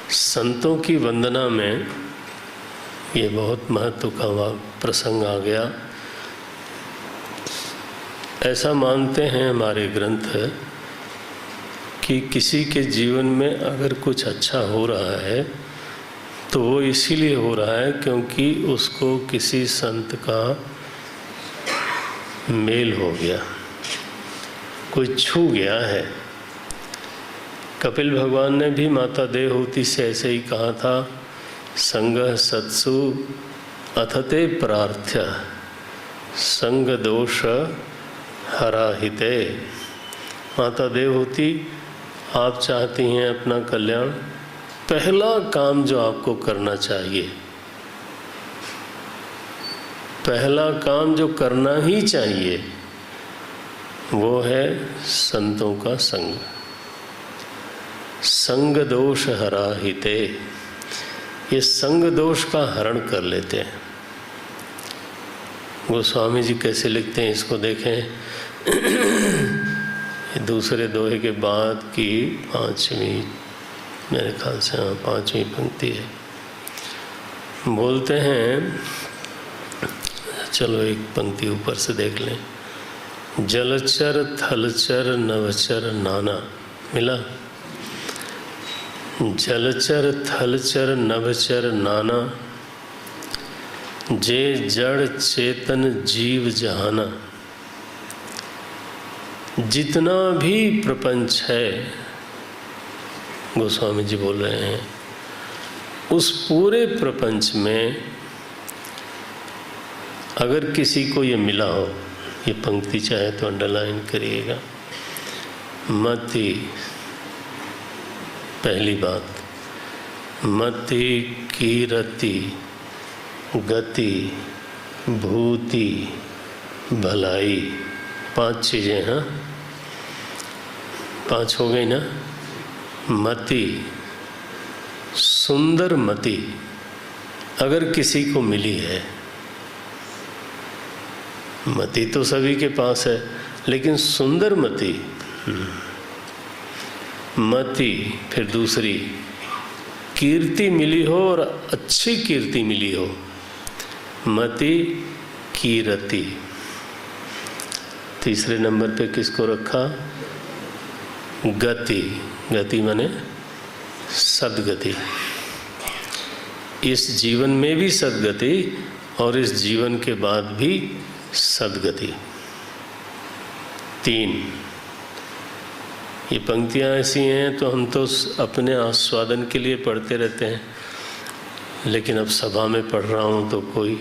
संतों की वंदना में ये बहुत महत्व का प्रसंग आ गया। ऐसा मानते हैं हमारे ग्रंथ कि किसी के जीवन में अगर कुछ अच्छा हो रहा है तो वो इसीलिए हो रहा है क्योंकि उसको किसी संत का मेल हो गया, कोई छू गया है। कपिल भगवान ने भी माता देवहूति से ऐसे ही कहा था, संगः सत्सु अथते प्रार्थ्य संग दोष हराहिते। माता देवहूति, आप चाहती हैं अपना कल्याण, पहला काम जो आपको करना चाहिए, पहला काम जो करना ही चाहिए वो है संतों का संग। संग दोष हराहिते, ये संग दोष का हरण कर लेते हैं। गोस्वामी जी कैसे लिखते हैं इसको देखें। दूसरे दोहे के बाद की पांचवी, मेरे ख्याल से हाँ पांचवी पंक्ति है। बोलते हैं, चलो एक पंक्ति ऊपर से देख लें। जलचर थलचर नवचर नाना, मिला? जलचर थलचर नभचर नाना, जे जड़ चेतन जीव जहाना। जितना भी प्रपंच है, गोस्वामी जी बोल रहे हैं, उस पूरे प्रपंच में अगर किसी को ये मिला हो, ये पंक्ति चाहे तो अंडरलाइन करिएगा। मति, पहली बात, मति कीरति गति भूति भलाई, पांच चीजें। हाँ, पांच हो गई ना। मति, सुंदर मति अगर किसी को मिली है, मति तो सभी के पास है, लेकिन सुंदर मति, मति, फिर दूसरी कीर्ति मिली हो और अच्छी कीर्ति मिली हो, मति कीरति। तीसरे नंबर पे किसको रखा? गति, गति माने सद्गति। इस जीवन में भी सद्गति और इस जीवन के बाद भी सद्गति। तीन, ये पंक्तियाँ ऐसी हैं तो हम तो अपने आस्वादन के लिए पढ़ते रहते हैं, लेकिन अब सभा में पढ़ रहा हूँ तो कोई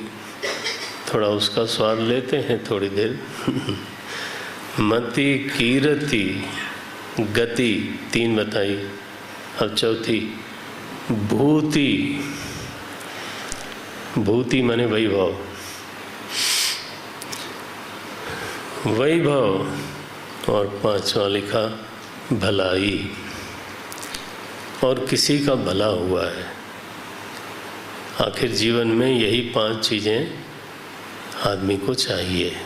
थोड़ा उसका स्वाद लेते हैं थोड़ी देर। मति कीरति गति, तीन बताई। अब चौथी, भूति, भूति माने वैभव, वैभव। और पांचवा लिखा भलाई, और किसी का भला हुआ है। आखिर जीवन में यही पांच चीजें आदमी को चाहिए,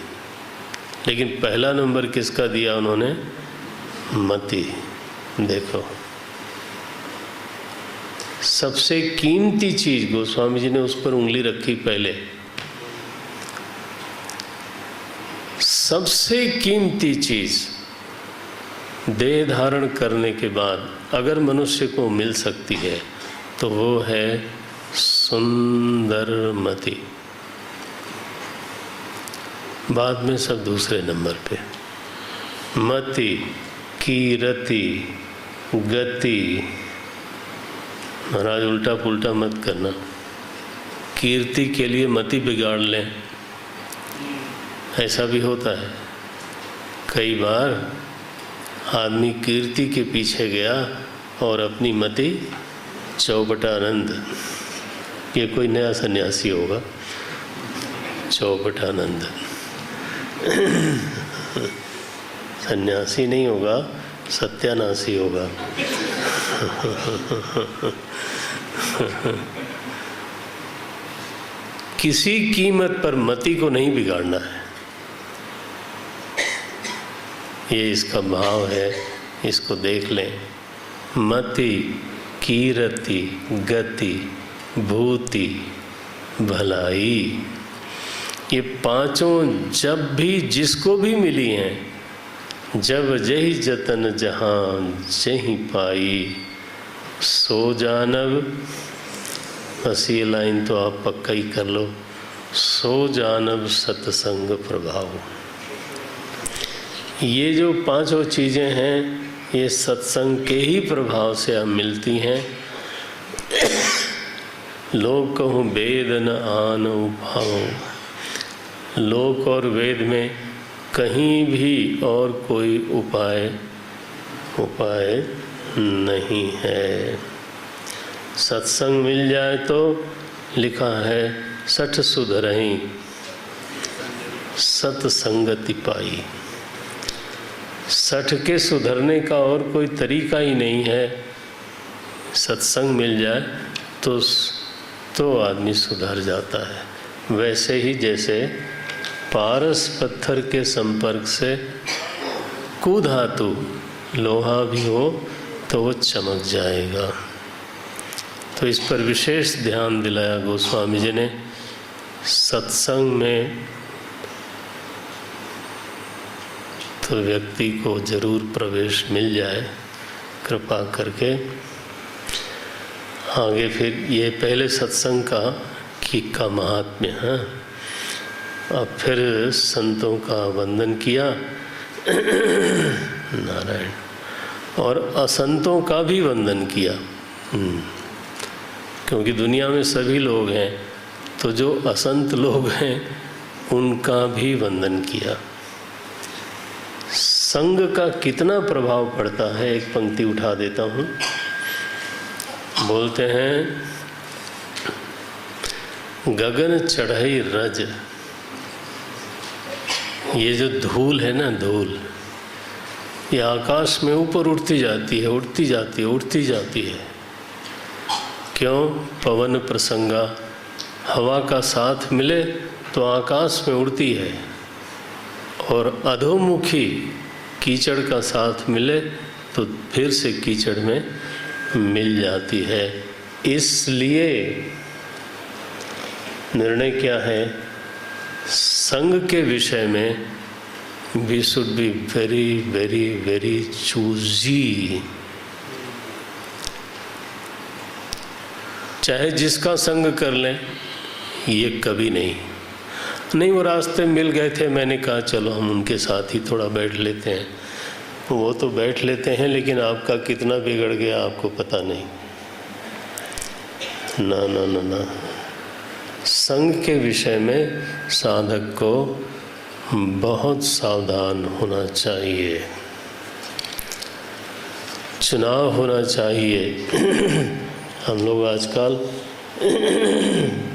लेकिन पहला नंबर किसका दिया उन्होंने? मति। देखो, सबसे कीमती चीज, गोस्वामी जी ने उस पर उंगली रखी पहले, सबसे कीमती चीज देह धारण करने के बाद अगर मनुष्य को मिल सकती है तो वो है सुंदर मति। बाद में सब दूसरे नंबर पे। मति कीरति गति, महाराज उल्टा पुल्टा मत करना। कीर्ति के लिए मति बिगाड़ लें, ऐसा भी होता है। कई बार आदमी कीर्ति के पीछे गया और अपनी मति चौबटानंद, ये कोई नया सन्यासी होगा, चौबटानंद। सन्यासी नहीं होगा, सत्यानाशी होगा। किसी कीमत पर मति को नहीं बिगाड़ना है, ये इसका भाव है। इसको देख लें। मति कीरति, गति, भूति, भलाई, ये पांचों जब भी जिसको भी मिली हैं, जब जही जतन जहां जही पाई, सो जानब, बस ये लाइन तो आप पक्का ही कर लो, सो जानब सत्संग प्रभाव। ये जो पांचों चीज़ें हैं ये सत्संग के ही प्रभाव से अब मिलती हैं। लोक कहूँ वेद न आन उभाव, लोक और वेद में कहीं भी और कोई उपाय नहीं है। सत्संग मिल जाए तो लिखा है सठ सुधरहीं सत्संगति पाई। सठ के सुधरने का और कोई तरीका ही नहीं है। सत्संग मिल जाए तो आदमी सुधर जाता है। वैसे ही जैसे पारस पत्थर के संपर्क से कुधातु लोहा भी हो तो वो चमक जाएगा। तो इस पर विशेष ध्यान दिलाया गोस्वामी जी ने। सत्संग में तो व्यक्ति को जरूर प्रवेश मिल जाए कृपा करके। आगे फिर ये पहले सत्संग का महात्म्य है। अब फिर संतों का वंदन किया नारायण, और असंतों का भी वंदन किया, क्योंकि दुनिया में सभी लोग हैं, तो जो असंत लोग हैं उनका भी वंदन किया। संग का कितना प्रभाव पड़ता है, एक पंक्ति उठा देता हूँ। बोलते हैं गगन चढ़ई रज, ये जो धूल है ना, धूल ये आकाश में ऊपर उठती जाती है, उठती जाती है, उठती जाती है। क्यों? पवन प्रसंगा, हवा का साथ मिले तो आकाश में उड़ती है, और अधोमुखी कीचड़ का साथ मिले तो फिर से कीचड़ में मिल जाती है। इसलिए निर्णय क्या है? संग के विषय में we should be very very very choosy. चाहे जिसका संग कर लें, ये कभी नहीं वो रास्ते मिल गए थे, मैंने कहा चलो हम उनके साथ ही थोड़ा बैठ लेते हैं। वो तो बैठ लेते हैं, लेकिन आपका कितना बिगड़ गया आपको पता नहीं। ना ना ना ना, संग के विषय में साधक को बहुत सावधान होना चाहिए, चुनाव होना चाहिए। हम लोग आजकल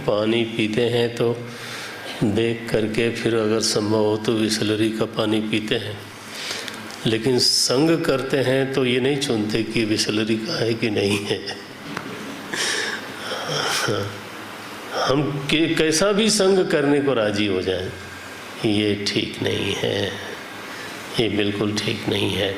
पानी पीते हैं तो देख करके फिर अगर संभव हो तो बिसलरी का पानी पीते हैं, लेकिन संग करते हैं तो ये नहीं चुनते कि बिसलरी का है कि नहीं है। हम कैसा भी संग करने को राजी हो जाए, ये ठीक नहीं है, ये बिल्कुल ठीक नहीं है।